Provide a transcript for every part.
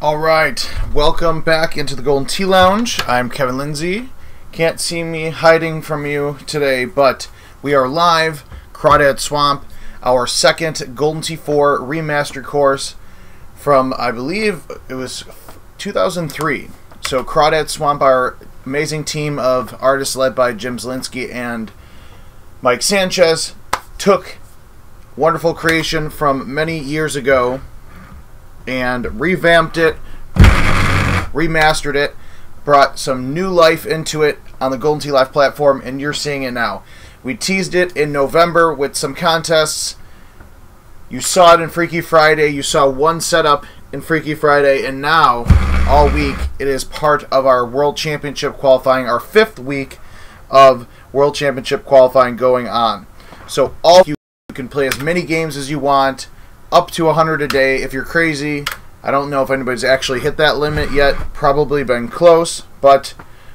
All right, welcome back into the Golden Tee Lounge. I'm Kevin Lindsay. Can't see me hiding from you today, but we are live. Crawdad Swamp, our second Golden Tee 4 remastered course from, I believe it was 2003. So Crawdad Swamp, our amazing team of artists led by Jim Zielinski and Mike Sanchez, took wonderful creation from many years ago and revamped it, remastered it, brought some new life into it on the Golden Tee Live platform, and you're seeing it now. We teased it in November with some contests. You saw it in Freaky Friday. You saw one setup in Freaky Friday, and now, all week, it is part of our World Championship qualifying, our 5th week of World Championship qualifying going on. So all you can play as many games as you want, up to 100 a day if you're crazy. I don't know if anybody's actually hit that limit yet. Probably been close, but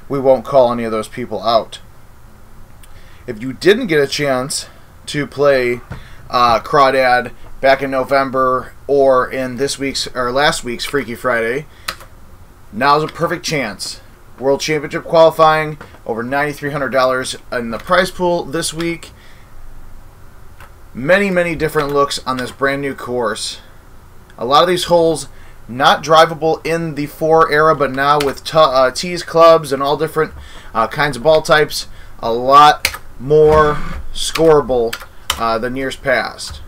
we won't call any of those people out. If you didn't get a chance to play Crawdad back in November or in this week's or last week's Freaky Friday, now's a perfect chance. World Championship qualifying, over $9,300 in the prize pool this week. Many different looks on this brand new course. A lot of these holes not drivable in the 4 era, but now with tees, clubs, and all different kinds of ball types, a lot more scoreable than years past.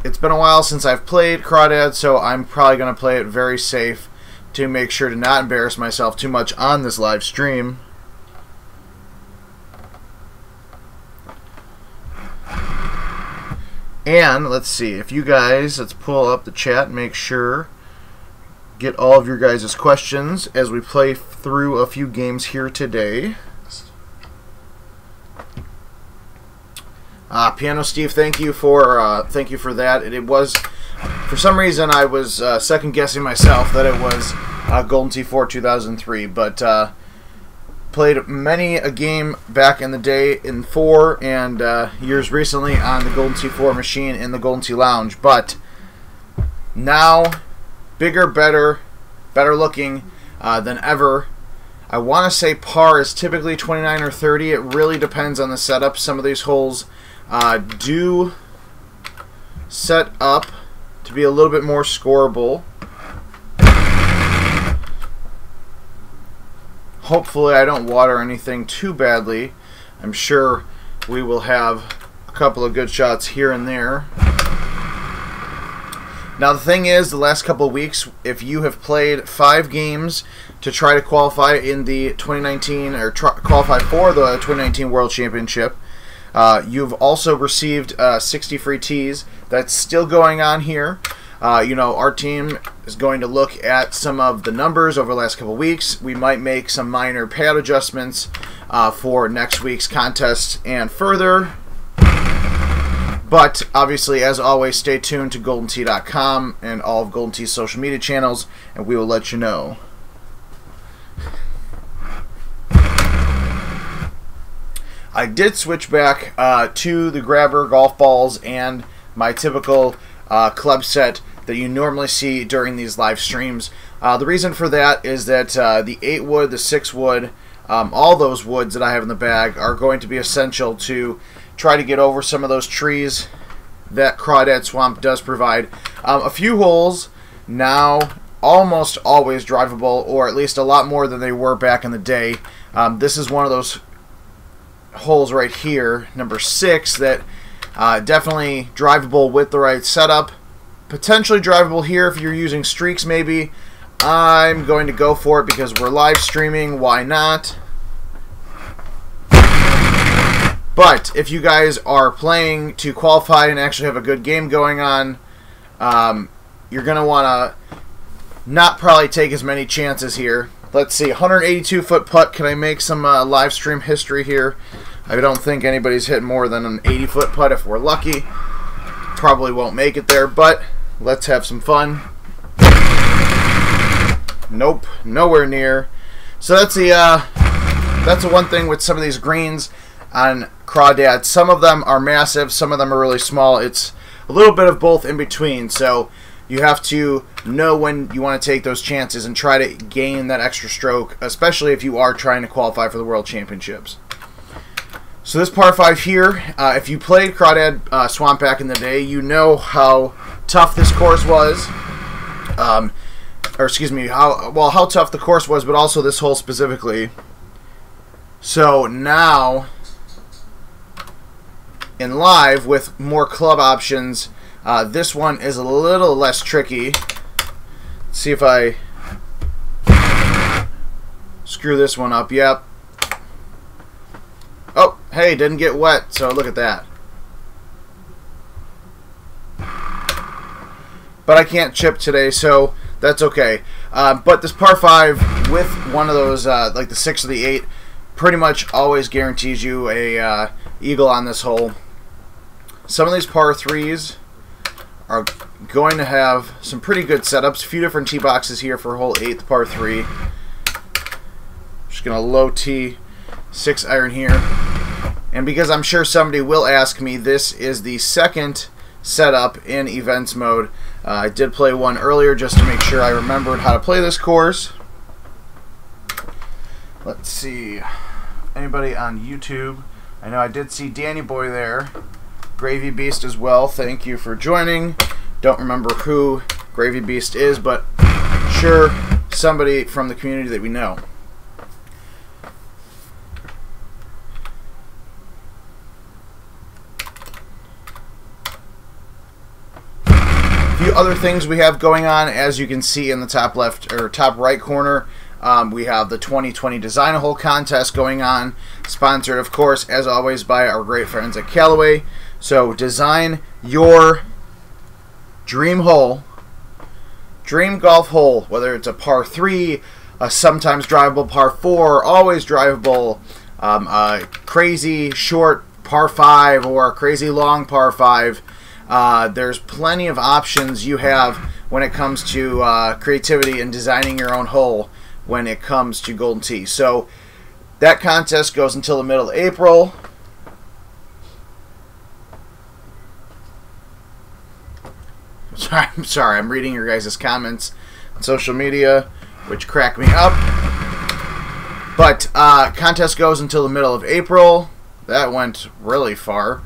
It's been a while since I've played Crawdad, so I'm probably going to play it very safe to make sure to not embarrass myself too much on this live stream. And let's see, if you guys, let's pull up the chat and make sure, get all of your guys' questions as we play through a few games here today. Piano Steve, thank you for that. It was, for some reason, I was second guessing myself that it was Golden Tee 4 2003, but played many a game back in the day in 4 and years recently on the Golden Tee 4 machine in the Golden Tee Lounge. But now, bigger, better looking than ever. I want to say par is typically 29 or 30. It really depends on the setup. Some of these holes do set up to be a little bit more scoreable. Hopefully I don't water anything too badly. I'm sure we will have a couple of good shots here and there. Now the thing is, the last couple of weeks, if you have played 5 games to try to qualify in the 2019, or qualify for the 2019 World Championship, you've also received 60 free tees. That's still going on here. You know, our team is going to look at some of the numbers over the last couple of weeks. We might make some minor pad adjustments for next week's contest and further. But obviously, as always, stay tuned to GoldenTee.com and all of Golden Tee's social media channels, and we will let you know. I did switch back to the grabber golf balls and my typical club set that you normally see during these live streams. The reason for that is that the 8 wood, the 6 wood, all those woods that I have in the bag are going to be essential to try to get over some of those trees that Crawdad Swamp does provide. A few holes now almost always drivable, or at least a lot more than they were back in the day. This is one of those holes right here, number 6, that definitely drivable with the right setup. Potentially drivable here if you're using streaks maybe. I'm going to go for it because we're live streaming. Why not? But if you guys are playing to qualify and actually have a good game going on, you're going to want to not probably take as many chances here. Let's see, 182-foot putt. Can I make some live stream history here? I don't think anybody's hit more than an 80-foot putt if we're lucky. Probably won't make it there, but let's have some fun. Nope, nowhere near. So that's the one thing with some of these greens on Crawdad. Some of them are massive, some of them are really small. It's a little bit of both in between. So you have to know when you want to take those chances and try to gain that extra stroke, especially if you are trying to qualify for the World Championships. So this par 5 here, if you played Crawdad Swamp back in the day, you know how tough this course was. Or excuse me, how tough the course was, but also this hole specifically. So now, in live with more club options, this one is a little less tricky. Let's see if I screw this one up. Yep. Oh, hey, didn't get wet, so look at that. But I can't chip today, so that's okay. But this par 5 with one of those, like the 6 or the 8, pretty much always guarantees you a eagle on this hole. Some of these par 3s are going to have some pretty good setups. A few different tee boxes here for hole 8, the par 3. Just going to low tee 6 iron here. And because I'm sure somebody will ask me, this is the second setup in events mode. I did play one earlier just to make sure I remembered how to play this course. Let's see. Anybody on YouTube? I know I did see Danny Boy there. Gravy Beast as well. Thank you for joining. Don't remember who Gravy Beast is, but sure, somebody from the community that we know. Few other things we have going on, as you can see in the top left or top right corner. We have the 2020 Design a Hole contest going on, sponsored, of course, as always, by our great friends at Callaway. So design your dream hole, dream golf hole, whether it's a par 3, a sometimes drivable par 4, always drivable, a crazy short par 5, or a crazy long par 5. There's plenty of options you have when it comes to creativity and designing your own hole when it comes to Golden Tee. So that contest goes until the middle of April. I'm sorry, I'm reading your guys' comments on social media, which crack me up. But contest goes until the middle of April. That went really far.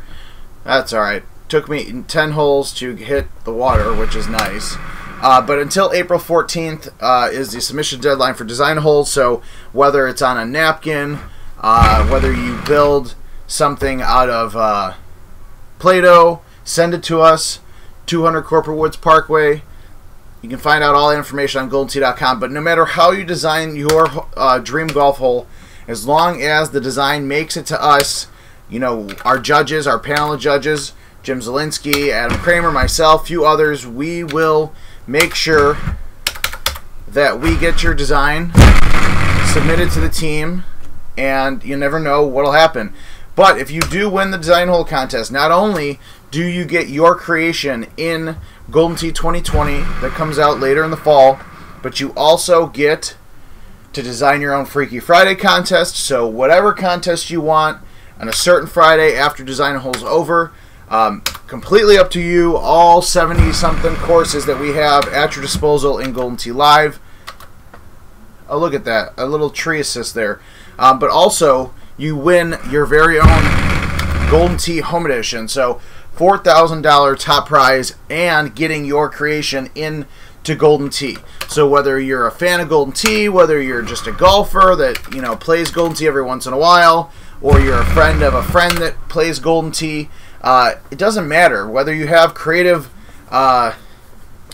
That's alright. Took me 10 holes to hit the water, which is nice. But until April 14th is the submission deadline for design holes. So whether it's on a napkin, whether you build something out of Play-Doh, send it to us, 200 Corporate Woods Parkway. You can find out all the information on GoldenTee.com. But no matter how you design your dream golf hole, as long as the design makes it to us, you know, our judges, our panel of judges, Jim Zielinski, Adam Kramer, myself, few others, we will make sure that we get your design submitted to the team, and you never know what'll happen. But if you do win the design hole contest, not only do you get your creation in Golden Tee 2020 that comes out later in the fall, but you also get to design your own Freaky Friday contest. So whatever contest you want on a certain Friday after design hole's over, completely up to you. All 70-something courses that we have at your disposal in Golden Tee Live. Oh, look at that. A little tree assist there. But also, you win your very own Golden Tee Home Edition. So, $4,000 top prize and getting your creation into Golden Tee. So whether you're a fan of Golden Tee, whether you're just a golfer that, you know, plays Golden Tee every once in a while, or you're a friend of a friend that plays Golden Tee, it doesn't matter whether you have creative, how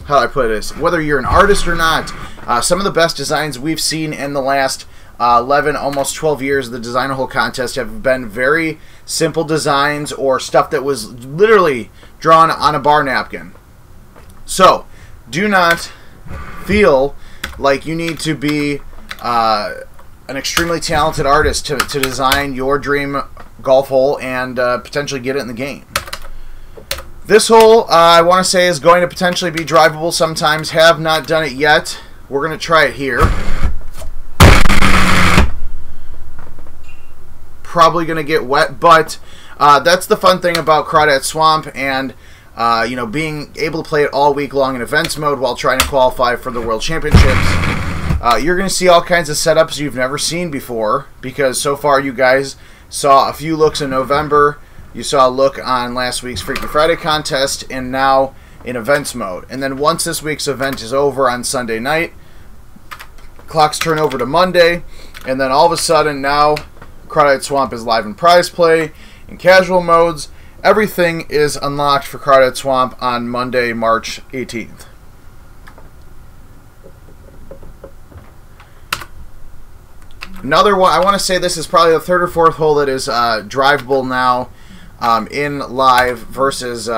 do I put this, whether you're an artist or not. Some of the best designs we've seen in the last 11, almost 12 years of the Design a Hole contest have been very simple designs or stuff that was literally drawn on a bar napkin. So, do not feel like you need to be an extremely talented artist to design your dream golf hole and potentially get it in the game. This hole, I want to say, is going to potentially be drivable sometimes. Have not done it yet. We're going to try it here. Probably going to get wet, but that's the fun thing about Crawdad Swamp, and You know, being able to play it all week long in events mode while trying to qualify for the World Championships. You're going to see all kinds of setups you've never seen before, because so far you guys saw a few looks in November, you saw a look on last week's Freaky Friday contest, and now in events mode. And then once this week's event is over on Sunday night, clocks turn over to Monday, and then all of a sudden now Crawdad Swamp is live in prize play, in casual modes. Everything is unlocked for Crawdad Swamp on Monday, March 18th. Another one, I want to say this is probably the third or fourth hole that is drivable now in live versus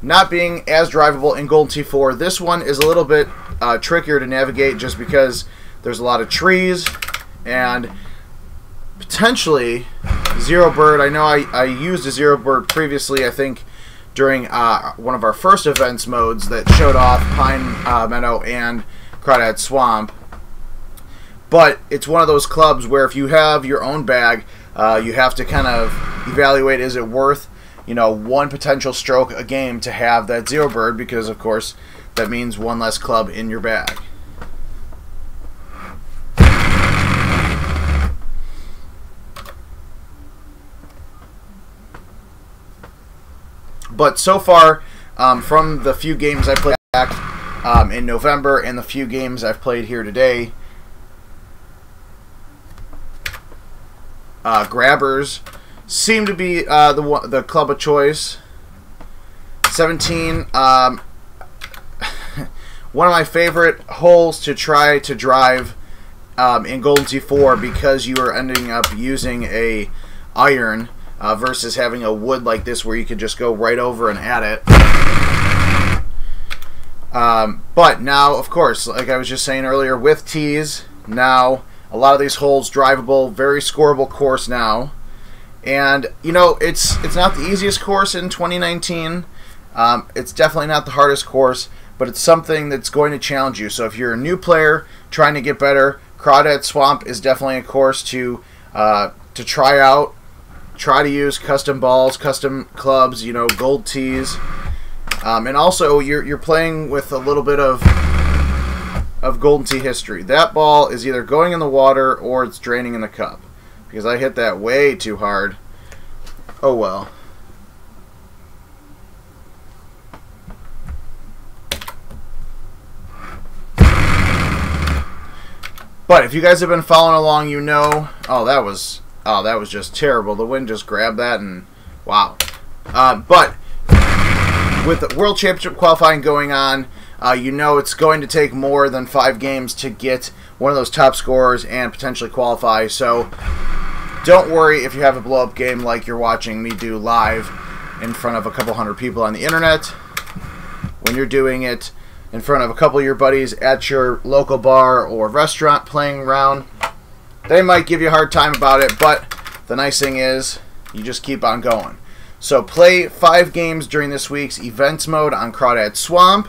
not being as drivable in Golden T4. This one is a little bit trickier to navigate just because there's a lot of trees and potentially zero bird. I know I used a zero bird previously, I think during one of our first events modes that showed off Pine Meadow and Crawdad Swamp. But it's one of those clubs where if you have your own bag, you have to kind of evaluate, is it worth, you know, one potential stroke a game to have that zero bird, because of course that means one less club in your bag. But so far, from the few games I played back in November and the few games I've played here today, grabbers seem to be the club of choice. 17, one of my favorite holes to try to drive in Golden T4, because you are ending up using a iron versus having a wood like this where you could just go right over and at it. But now, of course, like I was just saying earlier, with tees, now a lot of these holes drivable, very scoreable course now. And, you know, it's not the easiest course in 2019. It's definitely not the hardest course, but it's something that's going to challenge you. So if you're a new player trying to get better, Crawdad Swamp is definitely a course to try out. Try to use custom balls, custom clubs, you know, gold tees. And also, you're playing with a little bit of Golden Tee history. That ball is either going in the water or it's draining in the cup, because I hit that way too hard. Oh well. But if you guys have been following along, you know, oh that was just terrible. The wind just grabbed that, and wow. But with the World Championship qualifying going on, you know it's going to take more than 5 games to get one of those top scorers and potentially qualify. So don't worry if you have a blow-up game like you're watching me do live in front of a couple hundred people on the internet. When you're doing it in front of a couple of your buddies at your local bar or restaurant playing around, they might give you a hard time about it, but the nice thing is you just keep on going. So play 5 games during this week's events mode on Crawdad Swamp.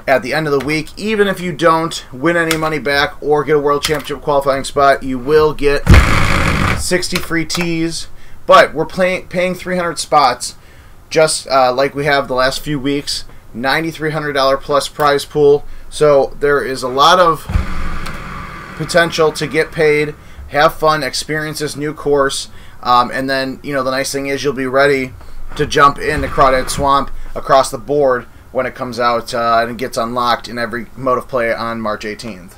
At the end of the week, even if you don't win any money back or get a World Championship qualifying spot, you will get 60 free tees. But we're paying 300 spots, just like we have the last few weeks. $9,300 plus prize pool. So there is a lot of potential to get paid, have fun, experience this new course, and then, you know, the nice thing is you'll be ready to jump into Crawdad Swamp across the board when it comes out and it gets unlocked in every mode of play on March 18th.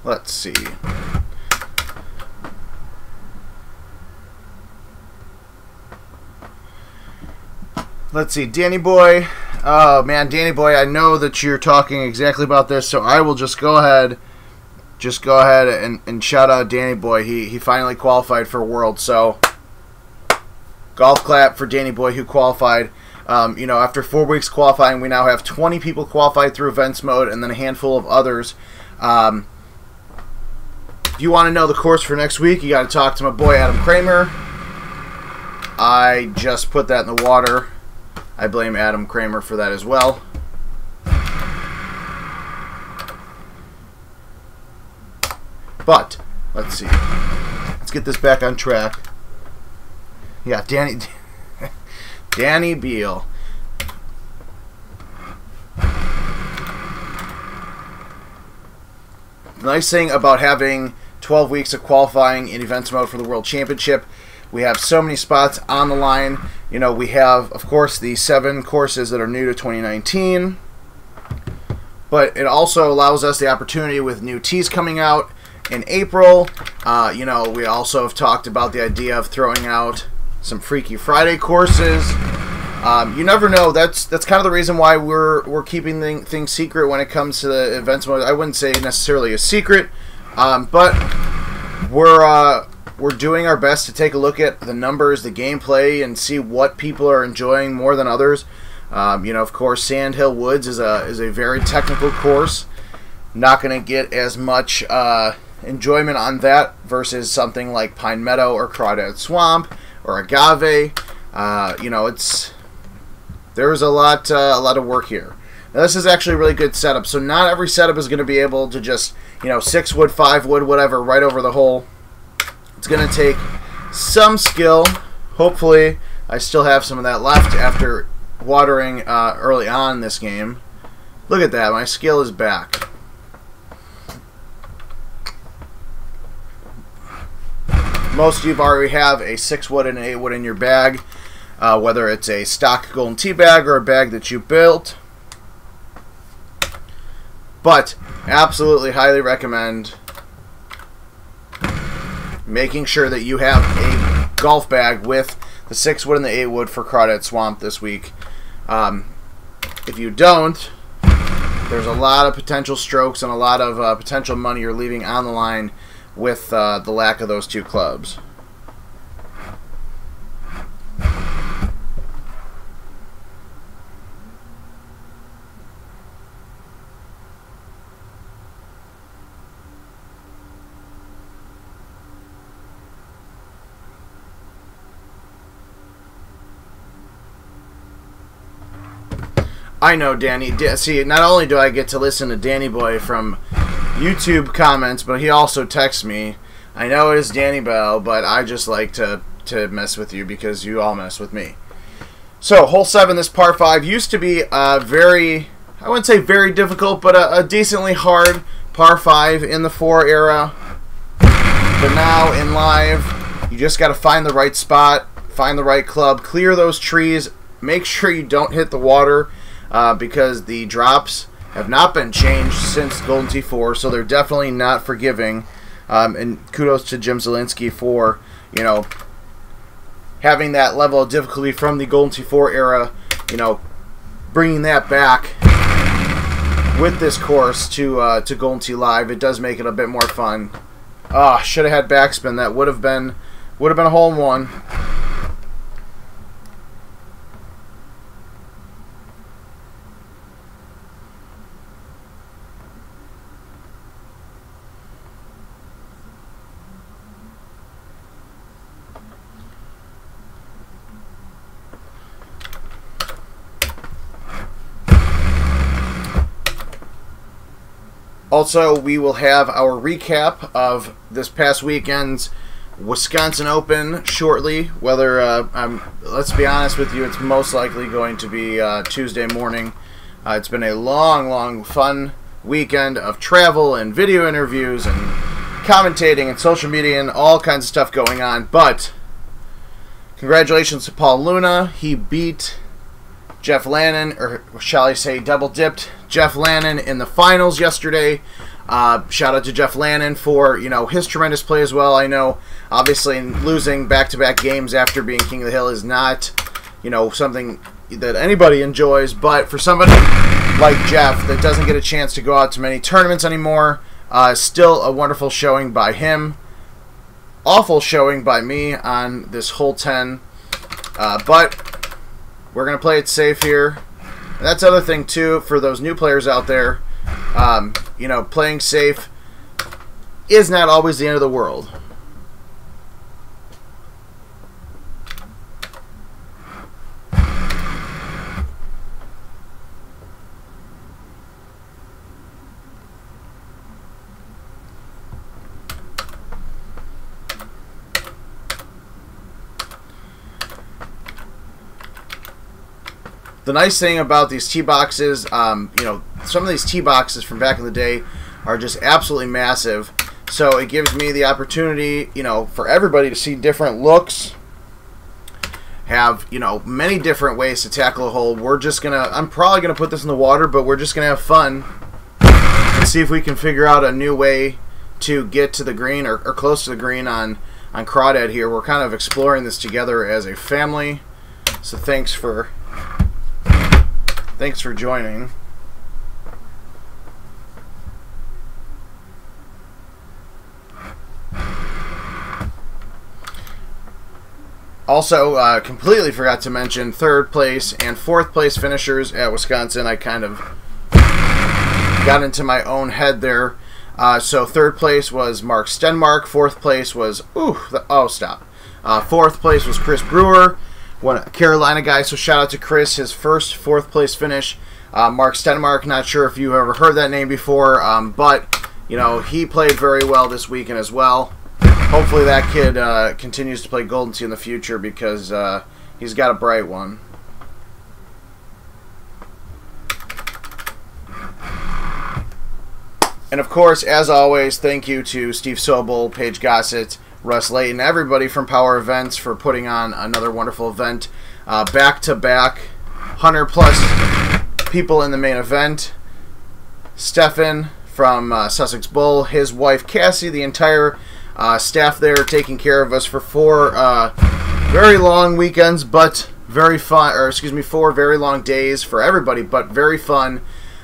Let's see. Let's see, Danny Boy. Oh man, Danny Boy, I know that you're talking exactly about this, so I will just go ahead and shout out Danny Boy. He finally qualified for World, so golf clap for Danny Boy who qualified. You know, after 4 weeks qualifying, we now have 20 people qualified through events mode, and then a handful of others. If you want to know the course for next week, you got to talk to my boy Adam Kramer. I just put that in the water. I blame Adam Kramer for that as well. But, let's see. Let's get this back on track. Yeah, Danny Beal. The nice thing about having 12 weeks of qualifying in events mode for the World Championship, we have so many spots on the line. You know, we have, of course, the 7 courses that are new to 2019. But it also allows us the opportunity with new tees coming out in April. You know, we also have talked about the idea of throwing out some Freaky Friday courses. You never know. That's kind of the reason why we're keeping things secret when it comes to the events mode. I wouldn't say necessarily a secret, but we're doing our best to take a look at the numbers, the gameplay, and see what people are enjoying more than others. You know, of course, Sandhill Woods is a very technical course. Not going to get as much enjoyment on that versus something like Pine Meadow or Crawdad Swamp or Agave. You know, there's a lot of work here. Now, this is actually a really good setup. So not every setup is going to be able to just, you know, 6 wood, 5 wood, whatever, right over the hole. It's going to take some skill. Hopefully, I still have some of that left after watering early on in this game. Look at that. My skill is back. Most of you already have a 6 wood and an 8 wood in your bag, whether it's a stock Golden Tee bag or a bag that you built. But absolutely highly recommend making sure that you have a golf bag with the 6 wood and the 8 wood for Crawdad Swamp this week. If you don't, there's a lot of potential strokes and a lot of potential money you're leaving on the line with the lack of those 2 clubs. I know, Danny. See, not only do I get to listen to Danny Boy from YouTube comments, but he also texts me. I know it is Danny Bell, but I just like to mess with you because you all mess with me. So, hole 7, this par 5, used to be very, I wouldn't say very difficult, but a decently hard par 5 in the 4 era. But now, in live, you just got to find the right spot, find the right club, clear those trees, make sure you don't hit the water, because the drops have not been changed since Golden Tee 4, so they're definitely not forgiving. And kudos to Jim Zielinski for, you know, having that level of difficulty from the Golden Tee 4 era, you know, bringing that back with this course to Golden Tee Live. It does make it a bit more fun. Should have had backspin. That would have been a hole in one. Also, we will have our recap of this past weekend's Wisconsin Open shortly. Whether, let's be honest with you, it's most likely going to be Tuesday morning. It's been a long, fun weekend of travel and video interviews and commentating and social media and all kinds of stuff going on. But congratulations to Paul Luna. He beat Jeff Lannon, or shall I say double-dipped Jeff Lannon in the finals yesterday. Shout out to Jeff Lannon for, you know, his tremendous play as well. I know, obviously, losing back-to-back games after being King of the Hill is not, you know, something that anybody enjoys, but for somebody like Jeff that doesn't get a chance to go out to many tournaments anymore, still a wonderful showing by him. Awful showing by me on this hole 10, but we're going to play it safe here. And that's the other thing, too, for those new players out there. You know, playing safe is not always the end of the world. the nice thing about these tee boxes, you know, some of these tee boxes from back in the day are just absolutely massive. So it gives me the opportunity, you know, for everybody to see different looks, have, you know, many different ways to tackle a hole. We're just going to, I'm probably going to put this in the water, but we're just going to have fun and see if we can figure out a new way to get to the green or close to the green on Crawdad here. We're kind of exploring this together as a family. So thanks for joining. Also, completely forgot to mention third place and fourth place finishers at Wisconsin. I kind of got into my own head there. So third place was Mark Stenmark. Fourth place was fourth place was Chris Brewer, one Carolina guy. So shout out to Chris, his first fourth place finish. Mark Stenmark, not sure if you ever heard that name before, but you know, he played very well this weekend as well. Hopefully that kid continues to play Golden Tee in the future because he's got a bright one. And of course, as always, thank you to Steve Sobel, Paige Gossett, Russ Layton, everybody from Power Events for putting on another wonderful event. Back-to-back, 100+ people in the main event. Stefan from Sussex Bull, his wife Cassie, the entire staff there taking care of us for 4 very long weekends, but very fun, or excuse me, 4 very long days for everybody, but very fun.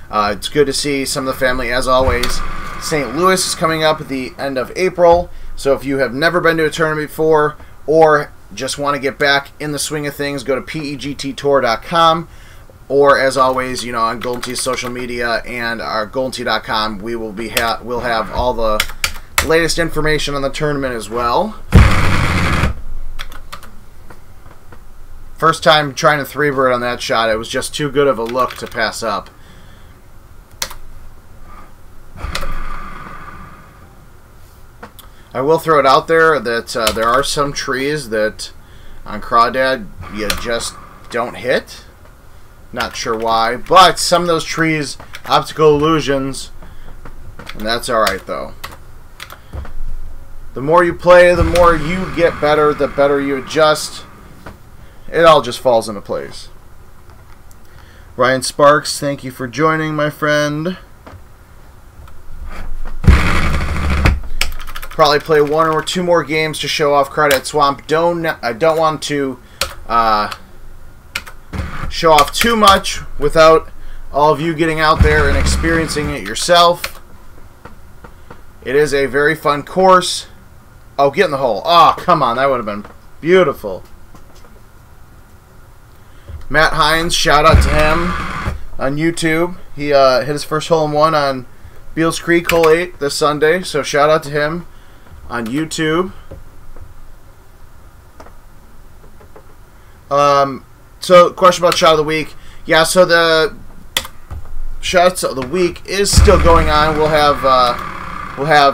It's good to see some of the family, as always. St. Louis is coming up at the end of April, so if you have never been to a tournament before or just want to get back in the swing of things, go to pegttour.com, or as always, you know, on Golden Tee's social media and our goldentee.com, we'll have all the latest information on the tournament as well. First time trying to 3-bird on that shot, it was just too good of a look to pass up. I will throw it out there that there are some trees that on Crawdad you just don't hit. Not sure why, but some of those trees, optical illusions, and that's alright though. The more you play, the more you get better, the better you adjust. It all just falls into place. Ryan Sparks, thank you for joining, my friend. Probably play 1 or 2 more games to show off Crawdad Swamp. I don't want to show off too much without all of you getting out there and experiencing it yourself. It is a very fun course. Oh, get in the hole. Oh, come on. That would have been beautiful. Matt Hines, shout out to him on YouTube. He hit his first hole-in-one on Beals Creek, hole 8 this Sunday. So shout out to him on YouTube. So, question about shot of the week. Yeah, so the shots of the week is still going on. We'll have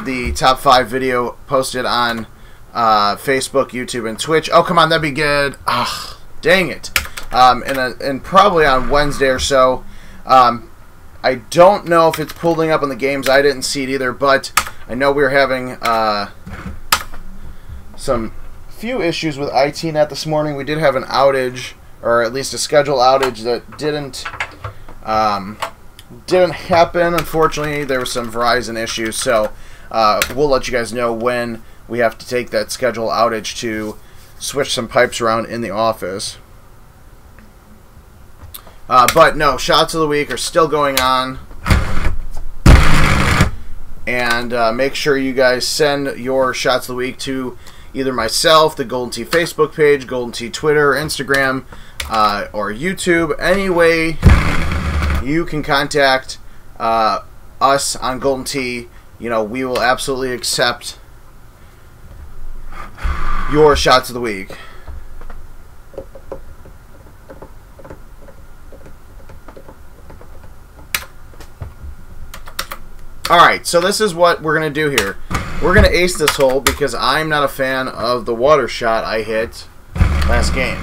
the top 5 video posted on Facebook, YouTube, and Twitch. Oh, come on, that'd be good. Ah, dang it. And probably on Wednesday or so. I don't know if it's pulling up on the games. I didn't see it either, but I know we were having some few issues with ITNet this morning. We did have an outage, or at least a schedule outage that didn't happen. Unfortunately, there were some Verizon issues, so we'll let you guys know when we have to take that schedule outage to switch some pipes around in the office. But no, shots of the week are still going on. And make sure you guys send your shots of the week to either myself, the Golden Tee Facebook page, Golden Tee Twitter, Instagram, or YouTube. Any way you can contact us on Golden Tee, you know, we will absolutely accept your shots of the week. Alright, so this is what we're going to do here. We're going to ace this hole because I'm not a fan of the water shot I hit last game.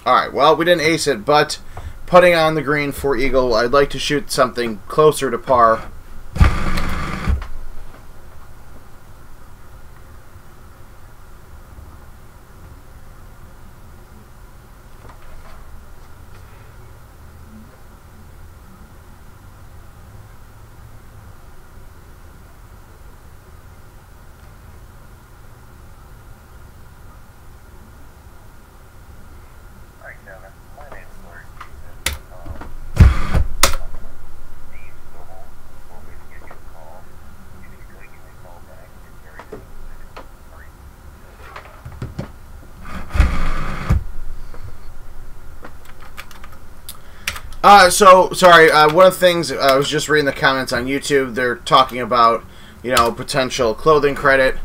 Alright, well, we didn't ace it, but putting on the green for eagle, I'd like to shoot something closer to par. Sorry, one of the things, I was just reading the comments on YouTube, they're talking about, you know, potential clothing credit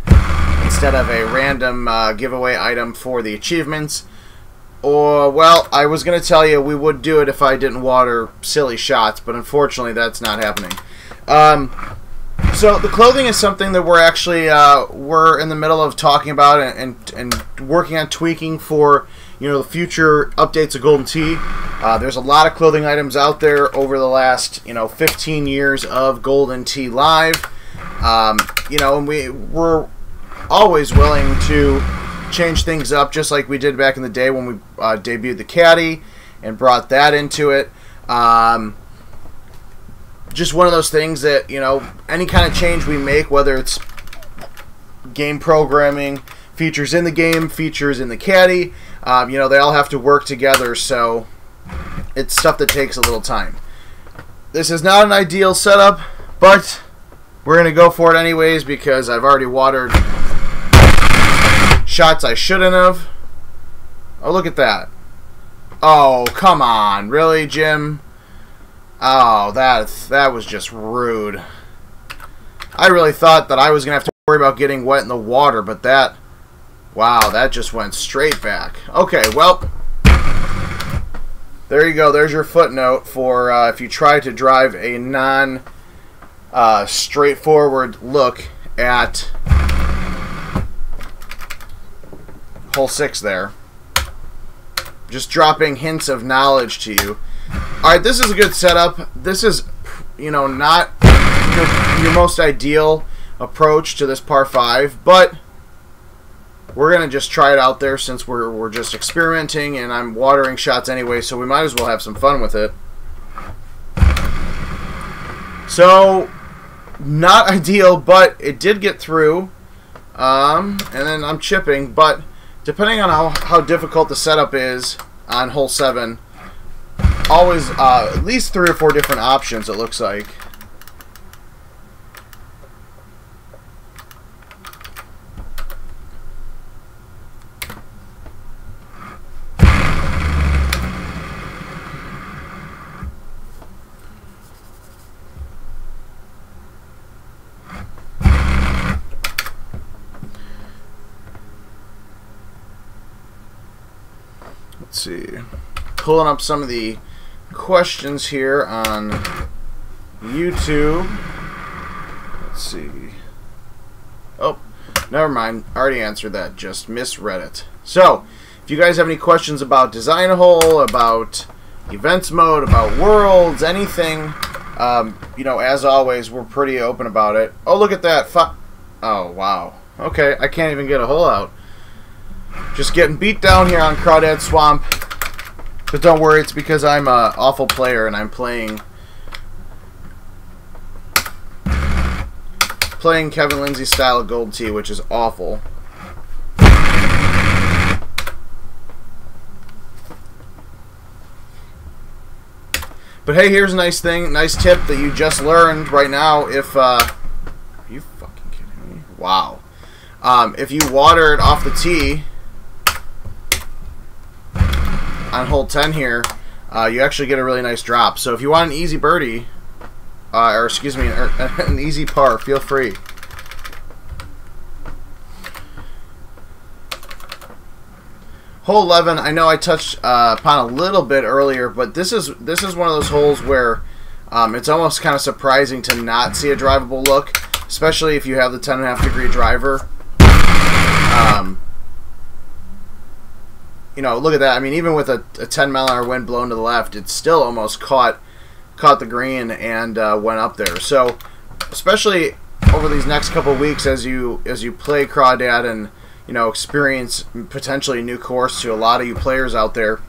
instead of a random giveaway item for the achievements. Or, well, I was going to tell you we would do it if I didn't water silly shots, but unfortunately that's not happening. So the clothing is something that we're actually, we're in the middle of talking about and working on tweaking for, you know, the future updates of Golden Tee. There's a lot of clothing items out there over the last, you know, 15 years of Golden Tee Live. You know, and we're always willing to change things up, just like we did back in the day when we debuted the caddy and brought that into it. Just one of those things that, you know, any kind of change we make, whether it's game programming, features in the game, features in the caddy, you know, they all have to work together, so it's stuff that takes a little time. This is not an ideal setup, but we're going to go for it anyways because I've already watered shots I shouldn't have. Oh, look at that. Oh, come on. Really, Jim? Oh, that was just rude. I really thought that I was going to have to worry about getting wet in the water, but that... Wow, that just went straight back. Okay, well, there you go. There's your footnote for if you try to drive a non-straightforward look at hole 6 there. Just dropping hints of knowledge to you. Alright, this is a good setup. This is, you know, not your most ideal approach to this par 5, but we're going to just try it out there since we're just experimenting and I'm watering shots anyway, so we might as well have some fun with it. So, not ideal, but it did get through. And then I'm chipping, but depending on how difficult the setup is on hole 7, always at least 3 or 4 different options, it looks like. Let's see. Pulling up some of the questions here on YouTube. Let's see. Oh, never mind. Already answered that. Just misread it. So, if you guys have any questions about design hole, about events mode, about worlds, anything, you know, as always, we're pretty open about it. Oh, look at that. Oh, wow. Okay, I can't even get a hole out. Just getting beat down here on Crawdad Swamp. But don't worry, it's because I'm an awful player and I'm playing Kevin Lindsay style of Gold Tee, which is awful. But hey, here's a nice thing, nice tip that you just learned right now. If are you fucking kidding me? Wow. If you water it off the tee on hole 10 here, you actually get a really nice drop. So if you want an easy birdie, or excuse me, an easy par, feel free. Hole 11, I know I touched upon a little bit earlier, but this is one of those holes where it's almost kind of surprising to not see a drivable look, especially if you have the 10.5 degree driver. you know, look at that. I mean, even with a 10-mile-an-hour wind blowing to the left, it still almost caught the green and went up there. So, especially over these next couple of weeks as you play Crawdad and, you know, experience potentially a new course to a lot of you players out there,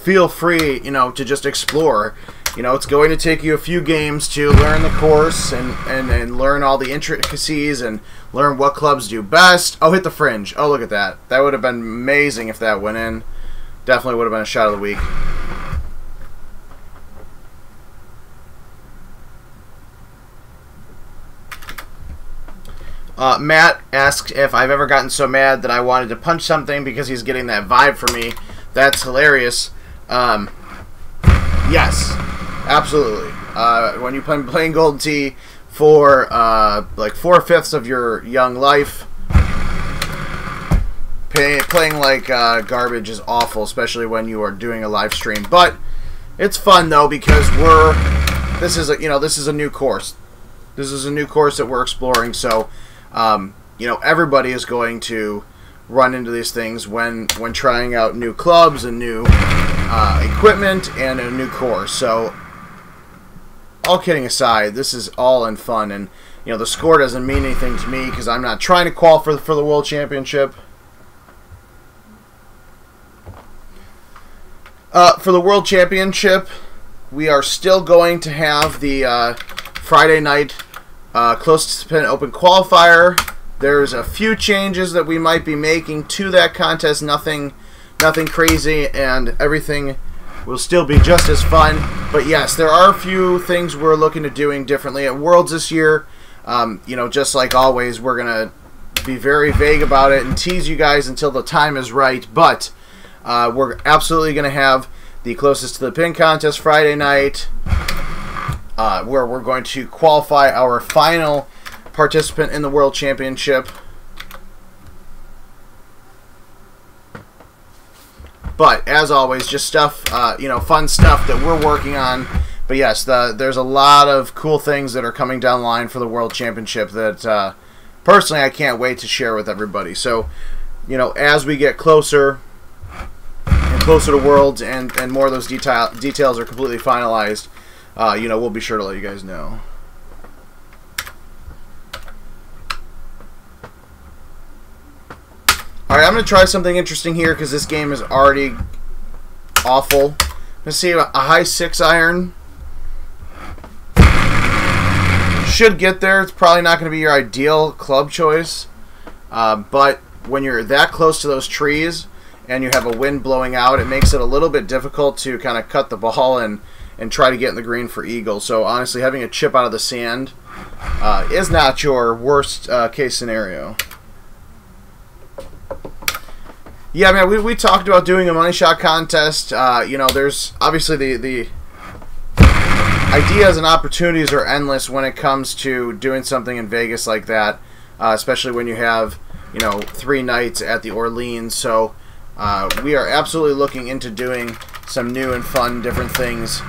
feel free, you know, to just explore. You know, it's going to take you a few games to learn the course and learn all the intricacies and learn what clubs do best. Oh, hit the fringe. Oh, look at that. That would have been amazing if that went in. Definitely would have been a shot of the week. Matt asked if I've ever gotten so mad that I wanted to punch something because he's getting that vibe from me. That's hilarious. Yes. Absolutely. When you're playing Golden Tee for like 4/5 of your young life, playing like garbage is awful, especially when you are doing a live stream. But it's fun though because this is a new course. This is a new course that we're exploring. So you know, everybody is going to run into these things when trying out new clubs and new equipment and a new course. So, all kidding aside, this is all in fun, and you know the score doesn't mean anything to me because I'm not trying to qualify for the World Championship. For the World Championship, we are still going to have the Friday night closest to pin open qualifier. There's a few changes that we might be making to that contest. Nothing crazy, and everything will still be just as fun. But yes, there are a few things we're looking at doing differently at Worlds this year. You know, just like always, we're gonna be very vague about it and tease you guys until the time is right. But we're absolutely gonna have the closest to the pin contest Friday night, where we're going to qualify our final participant in the World Championship. But as always, just stuff, you know, fun stuff that we're working on. But yes, there's a lot of cool things that are coming down the line for the World Championship that personally I can't wait to share with everybody. So, you know, as we get closer and closer to Worlds and more of those details are completely finalized, you know, we'll be sure to let you guys know. Alright, I'm going to try something interesting here because this game is already awful. Let's see, a high 6-iron. Should get there. It's probably not going to be your ideal club choice. But when you're that close to those trees and you have a wind blowing out, it makes it a little bit difficult to kind of cut the ball and try to get in the green for eagle. So honestly, having a chip out of the sand is not your worst case scenario. Yeah, man, we talked about doing a money shot contest. You know, there's obviously the ideas and opportunities are endless when it comes to doing something in Vegas like that, especially when you have, you know, 3 nights at the Orleans. So we are absolutely looking into doing some new and fun different things.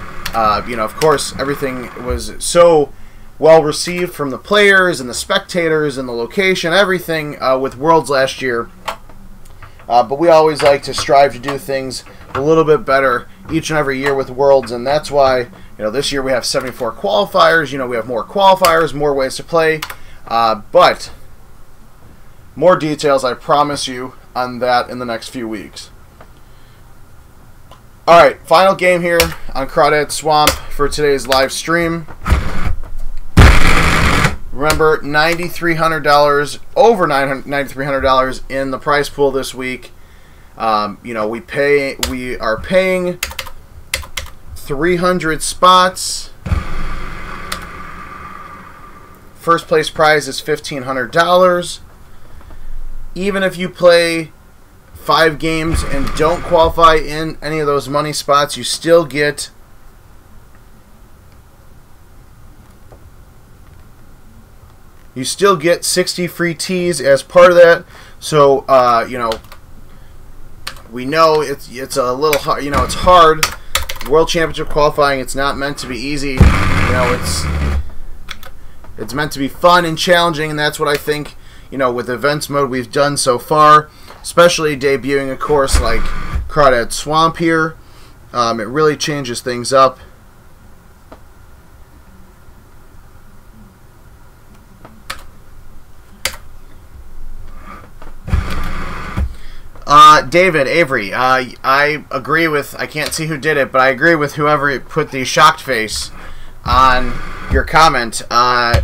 You know, of course, everything was so well received from the players and the spectators and the location, everything with Worlds last year. But we always like to strive to do things a little bit better each and every year with Worlds, and that's why, you know, this year we have 74 qualifiers. You know, we have more qualifiers, more ways to play, but more details, I promise you, on that in the next few weeks. Alright, final game here on Crawdad Swamp for today's live stream. Remember, $9,300, over $9,300 in the prize pool this week. You know, we are paying 300 spots. First place prize is $1,500. Even if you play 5 games and don't qualify in any of those money spots, you still get You still get 60 free tees as part of that. So, you know, we know it's a little hard. You know, it's hard. World Championship qualifying, it's not meant to be easy. You know, it's meant to be fun and challenging, and that's what I think, with events mode we've done so far, especially debuting a course like Crawdad Swamp here. It really changes things up. David Avery, I agree with, I can't see who did it, but I agree with whoever put the shocked face on your comment.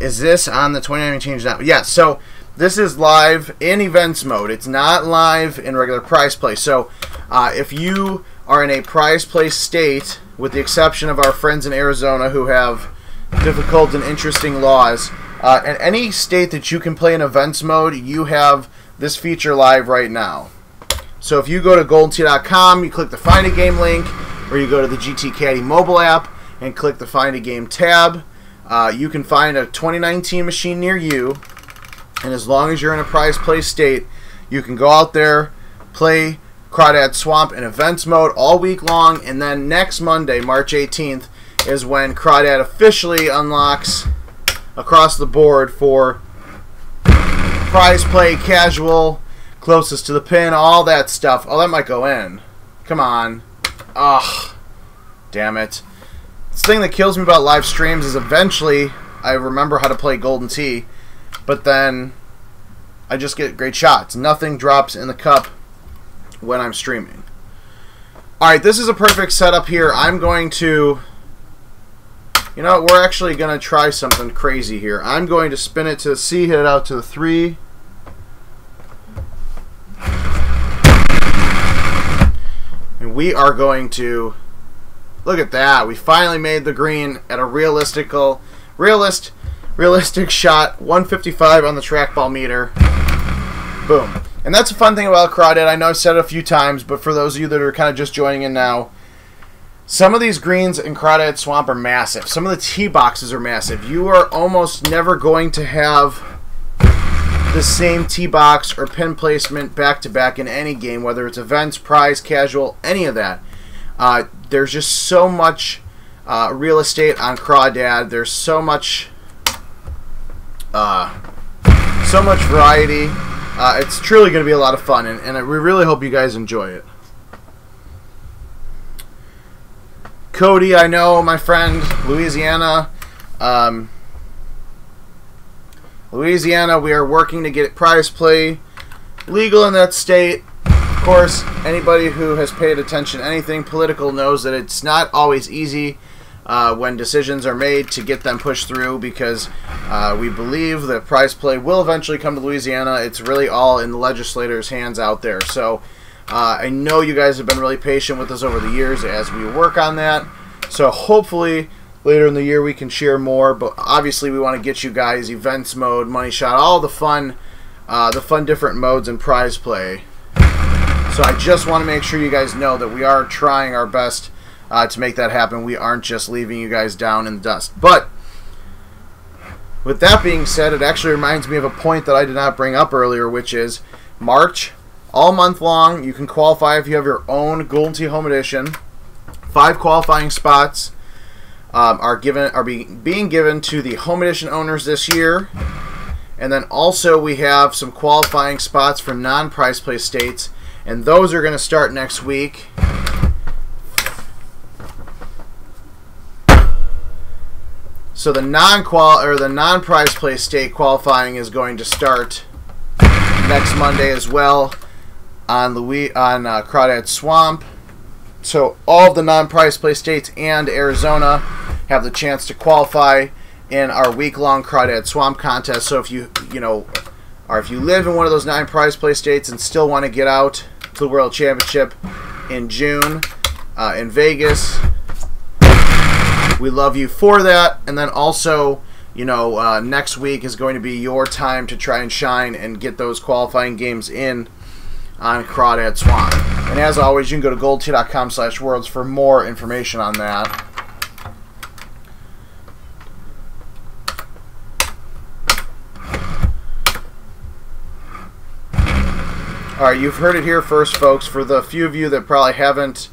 Is this on the 2019 change now? Yeah, so this is live in events mode. It's not live in regular prize play. So if you are in a prize play state, with the exception of our friends in Arizona who have difficult and interesting laws, in any state that you can play in events mode, you have this feature live right now. So if you go to GoldenTee.com, you click the Find a Game link, or you go to the GT Caddy mobile app and click the Find a Game tab, you can find a 2019 machine near you, and as long as you're in a prize play state, you can go out there, play Crawdad Swamp in events mode all week long, and then next Monday, March 18th, is when Crawdad officially unlocks across the board for prize play, casual, closest to the pin, all that stuff. Oh, that might go in. Come on. Ugh. Damn it. This thing that kills me about live streams is eventually I remember how to play Golden Tee, but then I just get great shots. Nothing drops in the cup when I'm streaming. Alright, this is a perfect setup here. I'm going to... You know, we're actually going to try something crazy here. I'm going to spin it to the C, hit it out to the 3. And we are going to... Look at that. We finally made the green at a realistic shot. 155 on the trackball meter. Boom. And that's a fun thing about Crawdad. I know I've said it a few times, but for those of you that are kind of just joining in now, some of these greens in Crawdad Swamp are massive. Some of the tee boxes are massive. You are almost never going to have the same tee box or pin placement back-to-back in any game, whether it's events, prize, casual, any of that. There's just so much real estate on Crawdad. There's so much variety. It's truly going to be a lot of fun, and we really hope you guys enjoy it. Cody, I know, my friend, Louisiana. Louisiana, we are working to get prize play legal in that state. Of course, anybody who has paid attention to anything political knows that it's not always easy when decisions are made to get them pushed through, because we believe that prize play will eventually come to Louisiana. It's really all in the legislators' hands out there. So I know you guys have been really patient with us over the years as we work on that. So hopefully later in the year we can share more, but obviously we want to get you guys events mode, money shot, all the fun different modes in prize play. So I just want to make sure you guys know that we are trying our best to make that happen. We aren't just leaving you guys down in the dust. But with that being said, it actually reminds me of a point that I did not bring up earlier, which is March, all month long. You can qualify if you have your own Golden Tee Home Edition. 5 qualifying spots are being given to the Home Edition owners this year. And then also we have some qualifying spots for non-prize play states, and those are going to start next week. So the non-prize play state qualifying is going to start next Monday as well on Crawdad Swamp. So all of the non-prize play states and Arizona have the chance to qualify in our week-long Crawdad Swamp contest. So if you live in one of those 9 prize play states and still want to get out to the World Championship in June in Vegas, we love you for that. And then also, next week is going to be your time to try and shine and get those qualifying games in on Crawdad Swamp. And as always, you can go to goldtee.com/worlds for more information on that. Alright, you've heard it here first, folks. For the few of you that probably haven't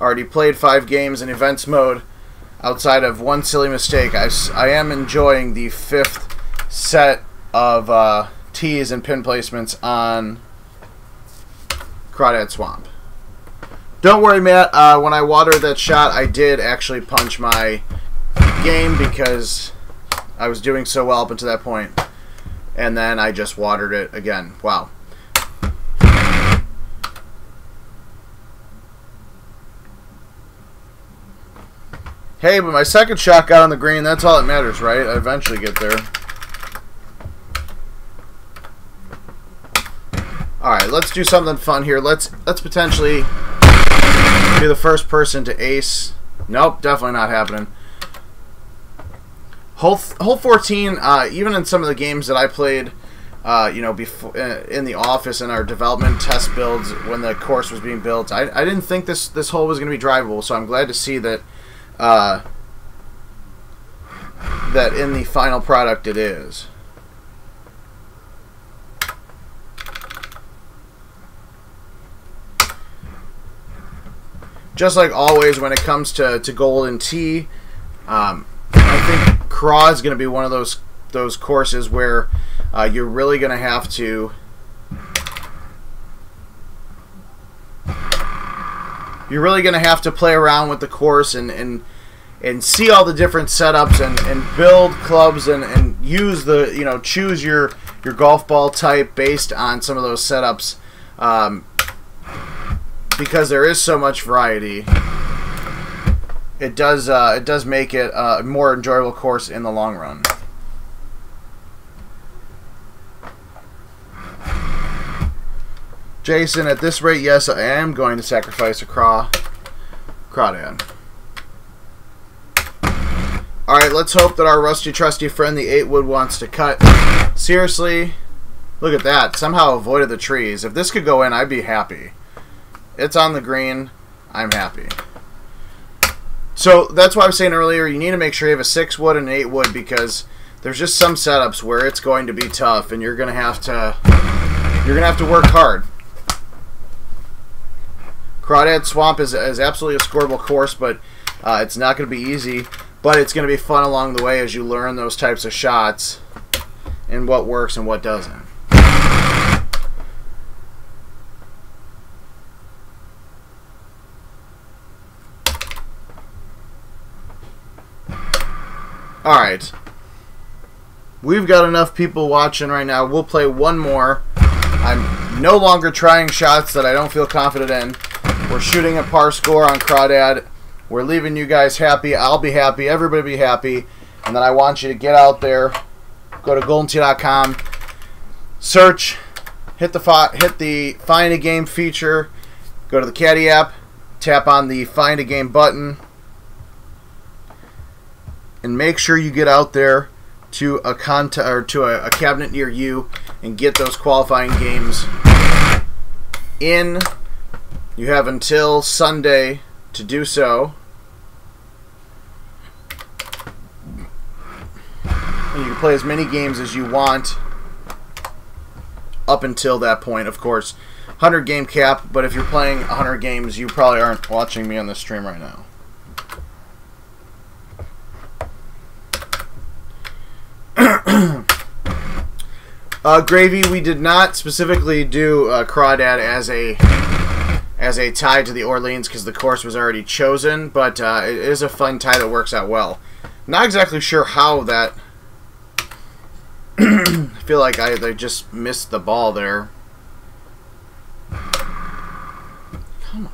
already played 5 games in events mode, outside of one silly mistake, I am enjoying the 5th set of tees and pin placements on Crawdad Swamp. Don't worry, Matt. When I watered that shot, I did actually punch my game because I was doing so well up until that point. And then I just watered it again. Wow. Hey, but my second shot got on the green. That's all that matters, right? I eventually get there. Alright, let's do something fun here. Let's potentially be the first person to ace. Nope, definitely not happening. Hole 14, even in some of the games that I played, you know, before in the office in our development test builds when the course was being built, I didn't think this hole was going to be drivable. So I'm glad to see that that in the final product it is. Just like always, when it comes to Golden Tee, I think Craw is going to be one of those courses where you're really going to have to play around with the course and see all the different setups and build clubs and use the, you know, choose your golf ball type based on some of those setups. Because there is so much variety, it does make it a more enjoyable course in the long run. Jason, at this rate, yes, I am going to sacrifice a Crawdad. Alright, let's hope that our rusty trusty friend, the 8-wood, wants to cut. Seriously? Look at that. Somehow avoided the trees. If this could go in, I'd be happy. It's on the green. I'm happy. So that's why I was saying earlier, you need to make sure you have a 6-wood and an 8-wood, because there's just some setups where it's going to be tough and you're gonna have to work hard. Crawdad Swamp is absolutely a scoreable course, but it's not going to be easy. But it's going to be fun along the way as you learn those types of shots and what works and what doesn't. Alright. We've got enough people watching right now. We'll play one more. I'm no longer trying shots that I don't feel confident in. We're shooting a par score on Crawdad. We're leaving you guys happy. I'll be happy. Everybody be happy. And then I want you to get out there. Go to goldentee.com. Search. Hit the Find a Game feature. Go to the Caddy app. Tap on the Find a Game button. And make sure you get out there to a cabinet near you and get those qualifying games in. You have until Sunday to do so. And you can play as many games as you want up until that point, of course. 100 game cap, but if you're playing 100 games, you probably aren't watching me on this stream right now. Gravy, we did not specifically do Crawdad as a tie to the Orleans because the course was already chosen, but it is a fun tie that works out well. Not exactly sure how that... I feel like I just missed the ball there. Come on.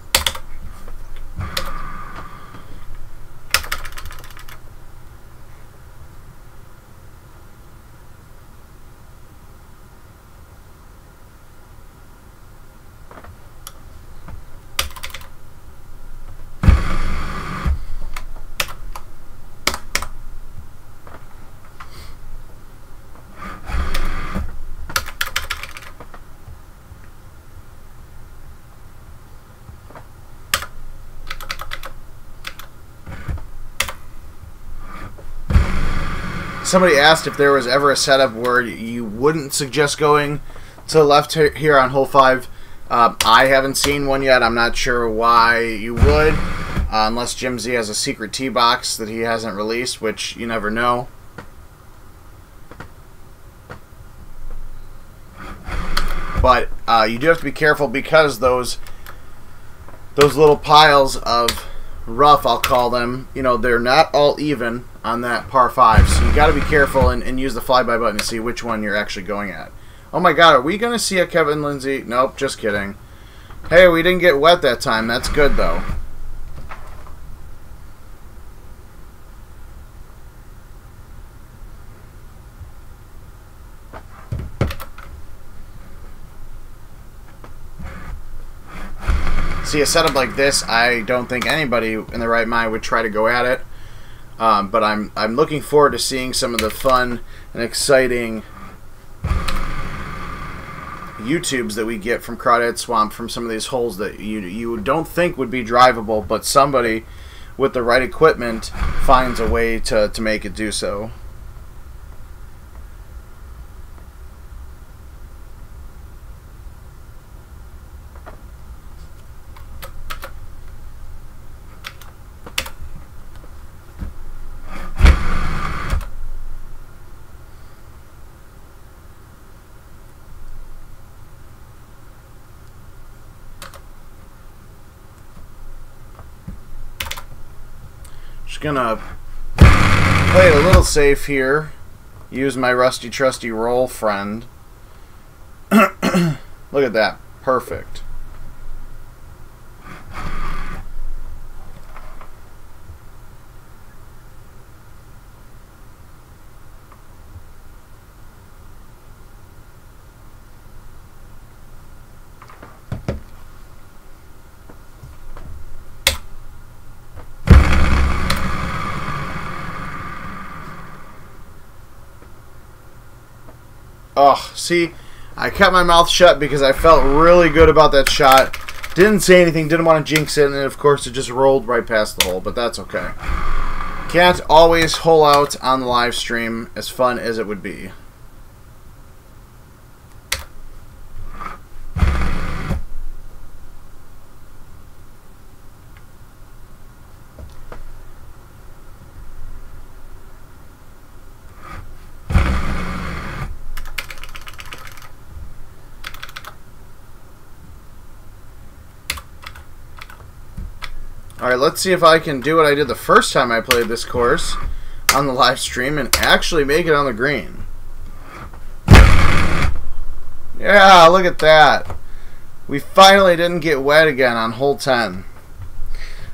Somebody asked if there was ever a setup where you wouldn't suggest going to the left here on hole 5. I haven't seen one yet. I'm not sure why you would, unless Jim Z has a secret tee box that he hasn't released, which you never know. But you do have to be careful because those little piles of rough, I'll call them, you know, they're not all even on that par 5. So you got to be careful and use the flyby button to see which one you're actually going at. Oh my God, are we going to see a Kevin Lindsay? Nope, just kidding. Hey, we didn't get wet that time. That's good, though. See, a setup like this, I don't think anybody in their right mind would try to go at it. But I'm looking forward to seeing some of the fun and exciting YouTubes that we get from Crawdad Swamp from some of these holes that you don't think would be drivable, but somebody with the right equipment finds a way to make it do so. Just gonna play it a little safe here. Use my rusty trusty roll friend. Look at that. Perfect. Oh, see, I kept my mouth shut because I felt really good about that shot. Didn't say anything, didn't want to jinx it, and of course it just rolled right past the hole, but that's okay. Can't always hole out on the live stream, as fun as it would be. Alright, let's see if I can do what I did the first time I played this course on the live stream and actually make it on the green. Yeah, look at that. We finally didn't get wet again on hole 10.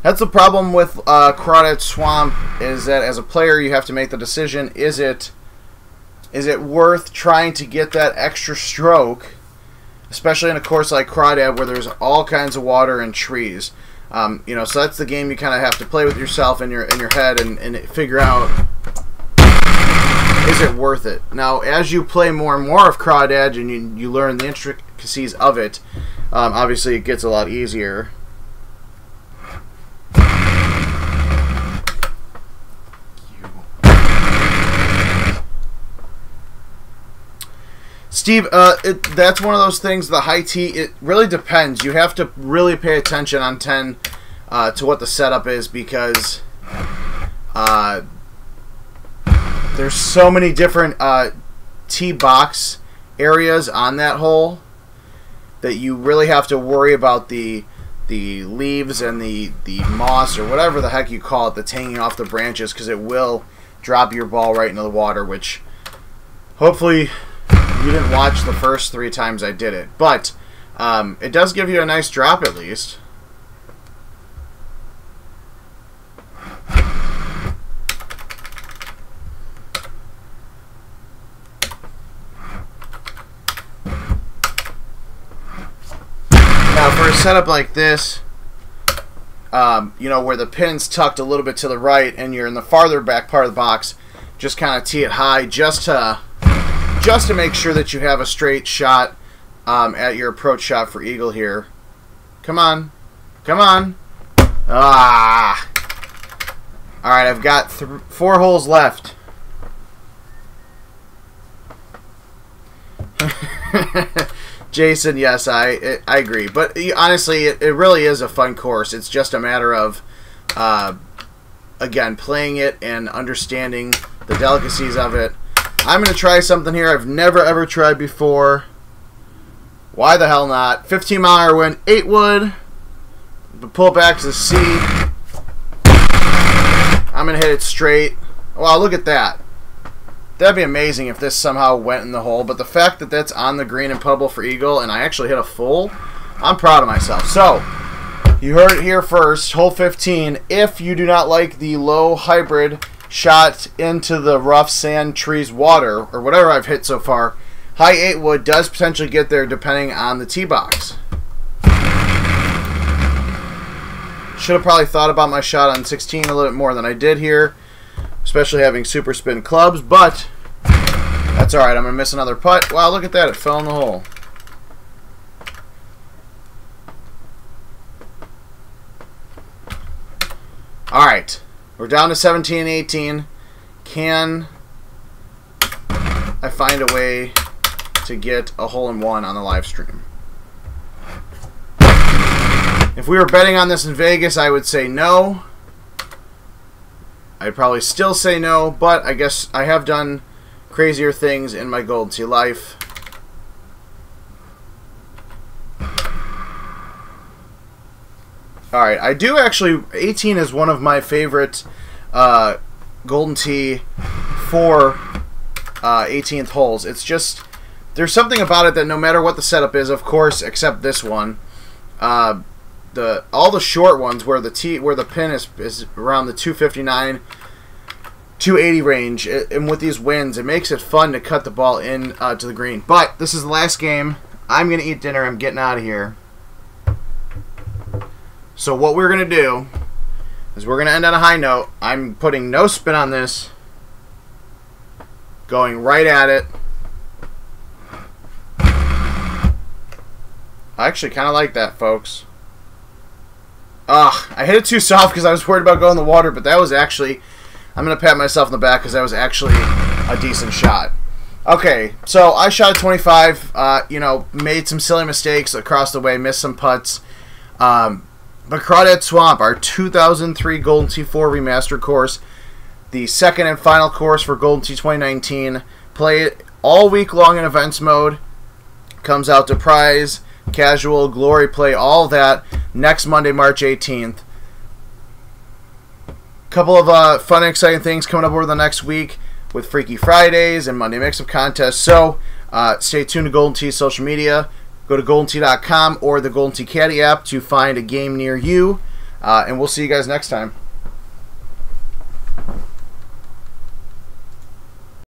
That's the problem with Crawdad Swamp, is that as a player you have to make the decision, is it worth trying to get that extra stroke, especially in a course like Crawdad where there's all kinds of water and trees. You know, so that's the game you kind of have to play with yourself in your head and figure out, is it worth it? Now, as you play more and more of Crawdad and you learn the intricacies of it, obviously it gets a lot easier. Steve, that's one of those things, the high tee, it really depends. You have to really pay attention on 10 to what the setup is, because there's so many different tee box areas on that hole that you really have to worry about the leaves and the moss or whatever the heck you call it that's hanging off the branches, because it will drop your ball right into the water, which hopefully you didn't watch the first 3 times I did it, but it does give you a nice drop at least. Now for a setup like this, you know, where the pin's tucked a little bit to the right and you're in the farther back part of the box, just kind of tee it high just to make sure that you have a straight shot at your approach shot for eagle here. Come on. Come on. Ah. Alright, I've got 4 holes left. Jason, yes, I agree. But honestly, it really is a fun course. It's just a matter of, again, playing it and understanding the delicacies of it. I'm going to try something here I've never ever tried before. Why the hell not? 15-mile-an-hour wind, 8 wood. But pull it back to the C. I'm going to hit it straight. Wow, look at that. That'd be amazing if this somehow went in the hole. But the fact that that's on the green and puttable for eagle and I actually hit a full, I'm proud of myself. So, you heard it here first. Hole 15. If you do not like the low hybrid shot into the rough sand, trees, water, or whatever I've hit so far, high 8 wood does potentially get there depending on the tee box. Should have probably thought about my shot on 16 a little bit more than I did here, especially having super spin clubs, but that's alright. I'm going to miss another putt. Wow, look at that. It fell in the hole. Alright. We're down to 17 and 18. Can I find a way to get a hole-in-one on the live stream? If we were betting on this in Vegas, I would say no. I'd probably still say no, but I guess I have done crazier things in my Golden Tee life. Alright, I do actually, 18 is one of my favorite Golden Tee for 18th holes. It's just, there's something about it that no matter what the setup is, of course, except this one, all the short ones where the pin is around the 259, 280 range, and with these winds, it makes it fun to cut the ball in to the green. But this is the last game. I'm gonna eat dinner. I'm getting out of here. So what we're gonna do is we're gonna end on a high note. I'm putting no spin on this. Going right at it. I actually kind of like that, folks. I hit it too soft because I was worried about going in the water, but that was actually, I'm going to pat myself in the back because that was actually a decent shot. Okay, so I shot a 25, made some silly mistakes across the way, missed some putts. But Crawdad Swamp, our 2003 Golden Tee 4 remastered course, the second and final course for Golden Tee 2019, play it all week long in events mode, comes out to prize, casual, glory play, all of that next Monday, March 18th. Couple of fun and exciting things coming up over the next week with Freaky Fridays and Monday Mix-Up contests. So stay tuned to Golden Tee social media. Go to GoldenTee.com or the Golden Tee Caddy app to find a game near you. And we'll see you guys next time.